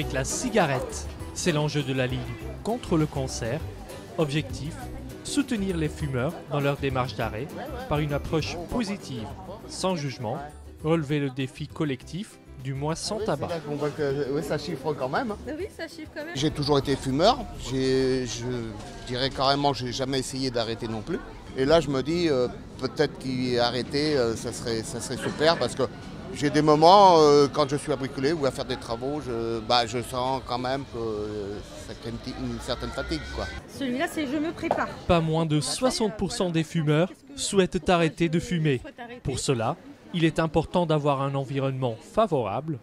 avec la cigarette. C'est l'enjeu de la Ligue contre le cancer. Objectif, soutenir les fumeurs dans leur démarche d'arrêt par une approche positive, sans jugement, relever le défi collectif du mois sans tabac. C'est là qu'on voit que ça chiffre quand même. Oui, ça chiffre quand même. J'ai toujours été fumeur. Je dirais carrément que je n'ai jamais essayé d'arrêter non plus. Et là, je me dis, peut-être qu'arrêter, ça serait super parce que j'ai des moments, quand je suis à bricoler ou à faire des travaux, je sens quand même que ça crée une certaine fatigue, quoi. Celui-là, c'est je me prépare. Pas moins de 60% des fumeurs souhaitent arrêter de fumer. Pour cela, il est important d'avoir un environnement favorable.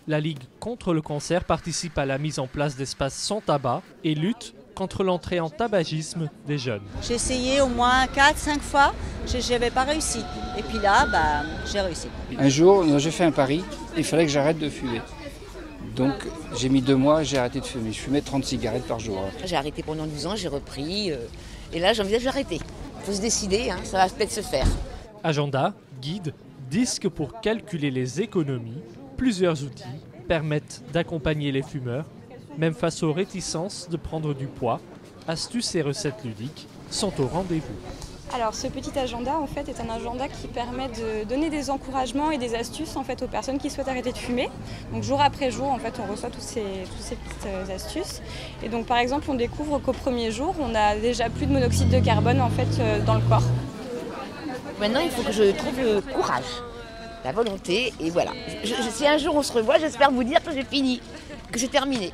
La Ligue contre le cancer participe à la mise en place d'espaces sans tabac et lutte contre l'entrée en tabagisme des jeunes. J'ai essayé au moins 4-5 fois, je n'avais pas réussi. Et puis là, j'ai réussi. Un jour, j'ai fait un pari, il fallait que j'arrête de fumer. Donc j'ai mis 2 mois, j'ai arrêté de fumer. Je fumais 30 cigarettes par jour. J'ai arrêté pendant 12 ans, j'ai repris. Et là, j'envisage d'arrêter. Il faut se décider, ça va peut-être se faire. Agenda, guide, disque pour calculer les économies, plusieurs outils permettent d'accompagner les fumeurs, même face aux réticences de prendre du poids. Astuces et recettes ludiques sont au rendez-vous. Alors ce petit agenda en fait est un agenda qui permet de donner des encouragements et des astuces en fait aux personnes qui souhaitent arrêter de fumer. Donc jour après jour en fait on reçoit toutes ces petites astuces. Et donc par exemple on découvre qu'au premier jour on a déjà plus de monoxyde de carbone en fait dans le corps. Maintenant il faut que je trouve le courage, la volonté et voilà. Si un jour on se revoit, j'espère vous dire que j'ai fini, que j'ai terminé.